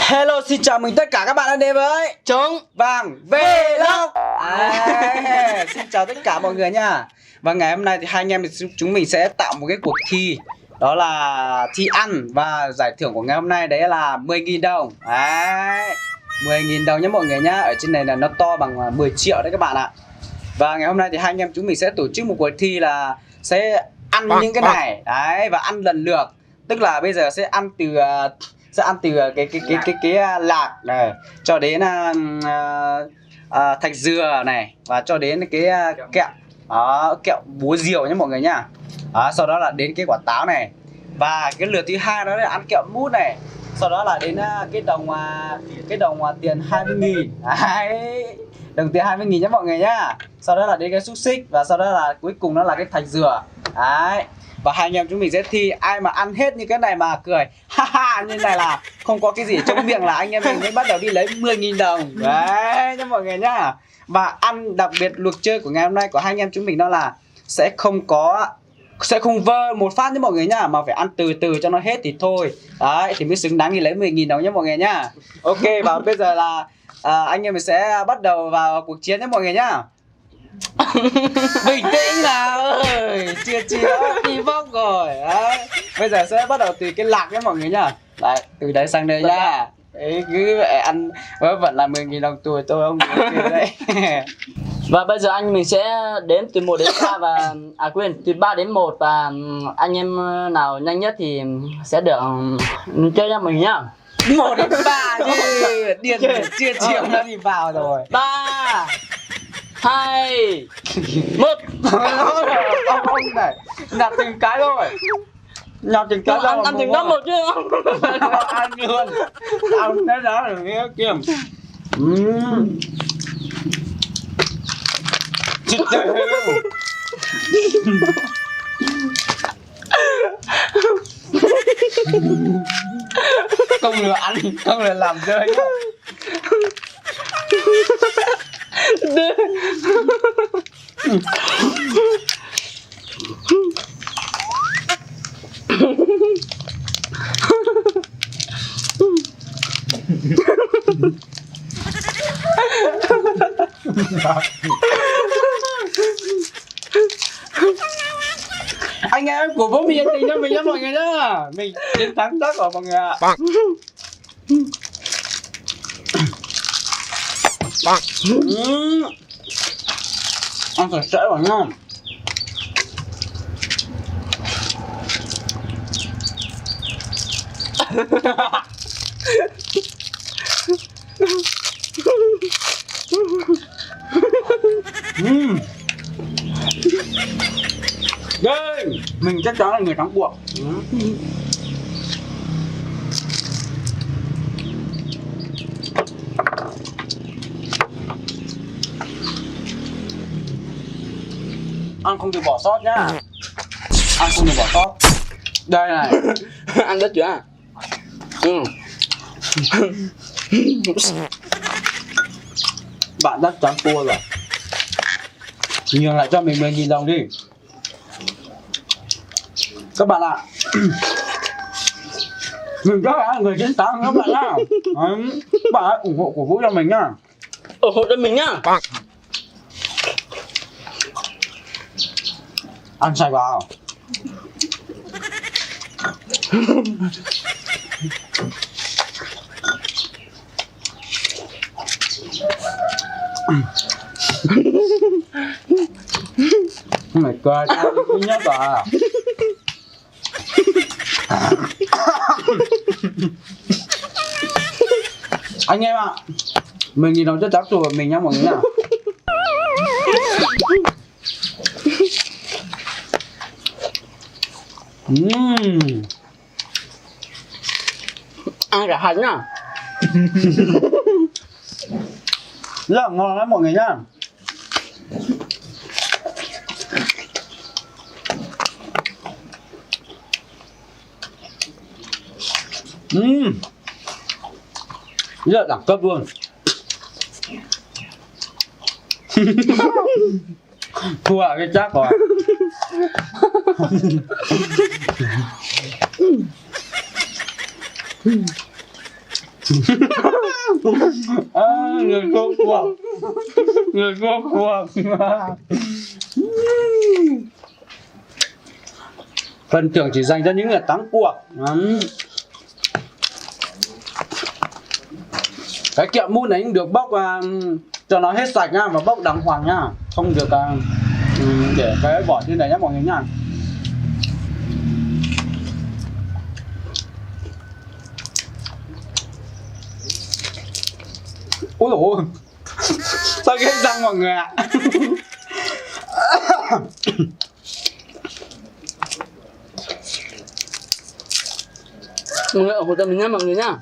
Hello, xin chào mừng tất cả các bạn đã đến với Trống Vàng Vlog. Xin chào tất cả mọi người nha. Và ngày hôm nay thì hai anh em chúng mình sẽ tạo một cái cuộc thi. Đó là thi ăn. Và giải thưởng của ngày hôm nay đấy là 10.000 đồng. 10.000 đồng nhé mọi người nhá. Ở trên này là nó to bằng 10 triệu đấy các bạn ạ. Và ngày hôm nay thì hai anh em chúng mình sẽ tổ chức một cuộc thi là sẽ ăn những cái này. Đấy, và ăn lần lượt. Tức là bây giờ sẽ ăn từ cái lạc này cho đến thạch dừa này và cho đến cái kẹo đó, kẹo búa diều nhé mọi người nhá. Đó, sau đó là đến cái quả táo này và cái lượt thứ hai đó là ăn kẹo mút này, sau đó là đến cái đồng tiền 20.000 đấy, đồng tiền 20.000 nhé mọi người nhá. Sau đó là đến cái xúc xích và sau đó là cuối cùng đó là cái thạch dừa đấy. Và hai anh em chúng mình sẽ thi ai mà ăn hết như cái này mà cười ha ha như này là không có cái gì trong miệng là anh em mình mới bắt đầu đi lấy 10.000 đồng đấy nha mọi người nhá. Và ăn đặc biệt luật chơi của ngày hôm nay của hai anh em chúng mình đó là sẽ không vơ một phát nhé mọi người nhá, mà phải ăn từ từ cho nó hết thì thôi đấy thì mới xứng đáng đi lấy 10.000 đồng nhé mọi người nhá. Ok, và bây giờ là anh em mình sẽ bắt đầu vào cuộc chiến nhé mọi người nhá. Bình tĩnh nào ơi, chưa đi bóc rồi đấy. Bây giờ sẽ bắt đầu từ cái lạc nhé mọi người nhá. Đấy, từ đấy sang đây nhá. Đấy, cứ ăn vẫn là 10.000 đồng tuổi tôi ông được đấy. Và bây giờ anh mình sẽ đếm từ 1 đến 3 và từ 3 đến 1 và anh em nào nhanh nhất thì sẽ được chơi nha mình nhá. 1 đến 3 chứ điên chưa chiều nó đi vào rồi. 3 2 1. Ông này nhặt từng cái thôi. Nhặt từng cái ăn từng đó một chứ không. Ăn luôn. Ăn cái đó là nghe kiềm. Chết trời. Không lừa ăn, không lừa làm chơi nhá. Anh em của bố mình tình cho mình nhé mọi người nhá. Mình chiến thắng chắc rồi mọi người ạ. Ăn sạch sẽ vào nhá. Đây, mình chắc chắn là người thắng cuộc. Ăn không được bỏ sót nhá. Ăn không được bỏ sót. Đây này. Ăn đất chưa? Bạn chắc chắn thua rồi. Nhường lại cho mình 10.000 đồng đi. Các bạn ạ. Mình chắc là người chiến thắng các bạn nhá. Các bạn hãy ủng hộ cổ vũ cho mình nhá. Ủng hộ cho mình nhá. Ăn sạch vào. Không phải cười tao đi thứ nhất à. Anh em ạ, mình nhìn đồng chắc chắn chùa mình nhá mọi người nhá. Ăn cả hành nhá. Rất là ngon lắm mọi người nhá. Rất là đẳng cấp luôn. Thua à, cái chắc rồi. Người cô cuộc. Người cô cuộc. Phần thưởng chỉ dành cho những người thắng cuộc. Cái kẹo mút này được bóc cho nó hết sạch nhá, và bóc đàng hoàng nhá, không được để cái vỏ trên này nhá mọi người nhá. Ôi dồi ôi, sao ghét răng mọi người ạ. Mọi người ủng hộ cho mình nhá mọi người nhá.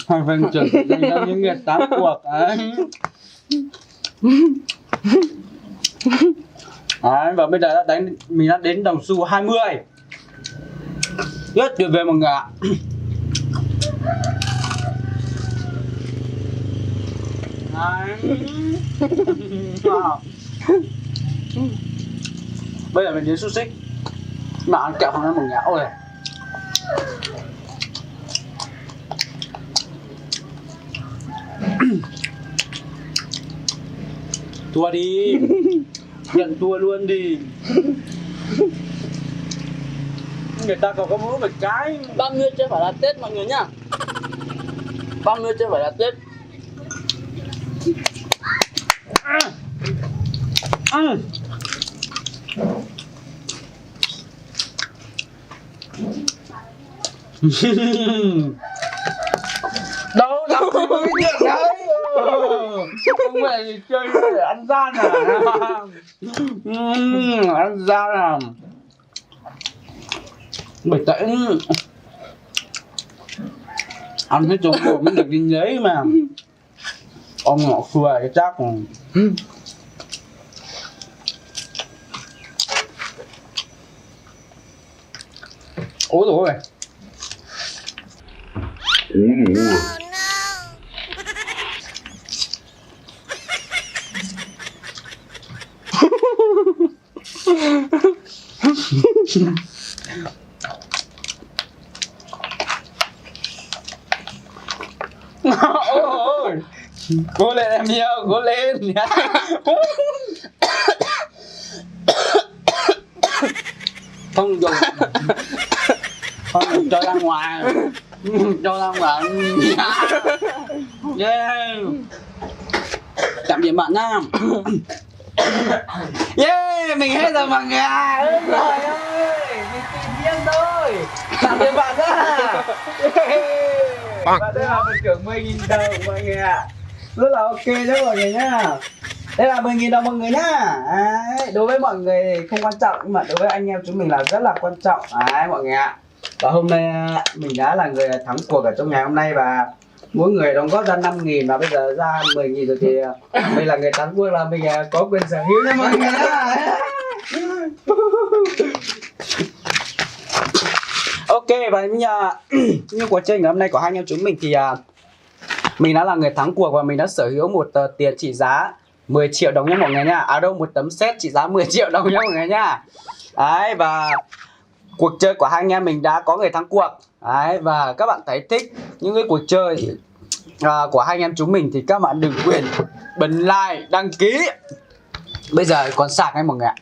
Hai phần thưởng dành cho những người thắng cuộc ấy. Đấy, và bây giờ mình đã đến đồng xu 20. Rất tuyệt vời mọi người ạ. Bây giờ mình đến xúc xích. Mà ăn kẹo không ăn mọi người ạ. Ôi, thua đi. Nhận thua luôn đi. Người ta còn có mỗi một cái. 30 chưa phải là Tết mọi người nhá. 30 chưa phải là Tết. Đâu làm gì có cái chuyện đấy. Không phải chơi để ăn gian à. Ăn gian à. Bởi tại ăn hết chỗ bộ mới được đi lấy mà. Ông ngọ xuôi cái chắc. Ôi dồi ôi. Ôi, cố lên em yêu, cố lên nhá. Không dùng, không dùng cho ra ngoài, cho ra ngoài. Yeah. Tạm biệt bạn nha. Yeah, mình hết rồi mọi người ạ. Trời ơi, mình tìm riêng thôi. Tạm biệt bạn nhá. Và đây là phần thưởng 10.000 đồng mọi người ạ. Rất là ok đấy mọi người nhá. Đây là 10.000 đồng mọi người nhá. Đấy, đối với mọi người thì không quan trọng, nhưng mà đối với anh em chúng mình là rất là quan trọng. Đấy mọi người ạ. Và hôm nay mình đã là người thắng cuộc ở trong ngày hôm nay, và mỗi người đóng góp ra 5.000 và bây giờ ra 10.000 rồi, thì mình là người thắng cuộc, là mình có quyền sở hữu nha mọi người nhá. Ok, và như cuộc chơi ngày hôm nay của hai anh em chúng mình thì mình đã là người thắng cuộc và mình đã sở hữu một tờ tiền trị giá 10 triệu đồng nhé mọi người nha. À đâu, một tấm set trị giá 10 triệu đồng nhé mọi người nha. Đấy, và cuộc chơi của hai anh em mình đã có người thắng cuộc. Đấy, và các bạn thấy thích những cái cuộc chơi của hai anh em chúng mình thì các bạn đừng quên bấm like, đăng ký. Bây giờ còn sạc hay mọi người ạ.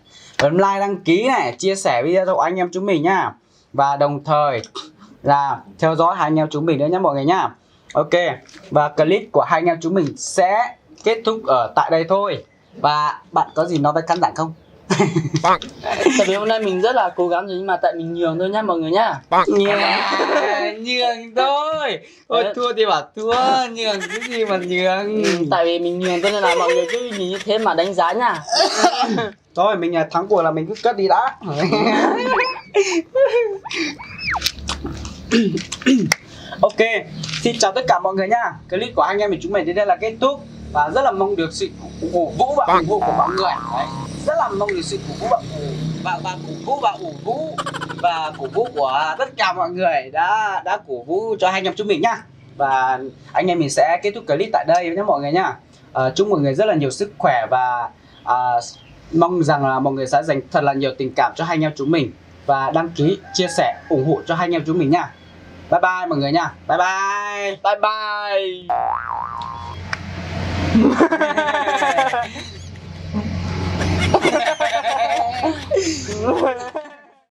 Bấm like, đăng ký này, chia sẻ video cho anh em chúng mình nhá. Và đồng thời là theo dõi hai anh em chúng mình nữa nhé mọi người nhá. Ok, và clip của hai anh em chúng mình sẽ kết thúc ở tại đây thôi. Và bạn có gì nói với khán giả không? Tại vì hôm nay mình rất là cố gắng rồi, nhưng mà tại mình nhường thôi nhá mọi người nhá. Nhường thôi. Ôi thua thì bảo thua, nhường cái gì mà nhường. Tại vì mình nhường cho nên là mọi người cứ nhìn như thế mà đánh giá nha. Thôi mình thắng cuộc là mình cứ cất đi đã. Ok, xin chào tất cả mọi người nha. Clip của anh em mình chúng mình đến đây là kết thúc. Và rất là mong được sự cổ vũ và ủng hộ của mọi người. Đấy, rất là mong được sự cổ vũ và cổ vũ của tất cả mọi người đã cổ vũ cho hai anh em chúng mình nhá. Và anh em mình sẽ kết thúc clip tại đây nhé mọi người nhá. Chúc mọi người rất là nhiều sức khỏe và mong rằng là mọi người sẽ dành thật là nhiều tình cảm cho hai anh em chúng mình. và đăng ký, chia sẻ, ủng hộ cho hai anh em chúng mình nha. Bye bye mọi người nha. Bye bye. Bye bye.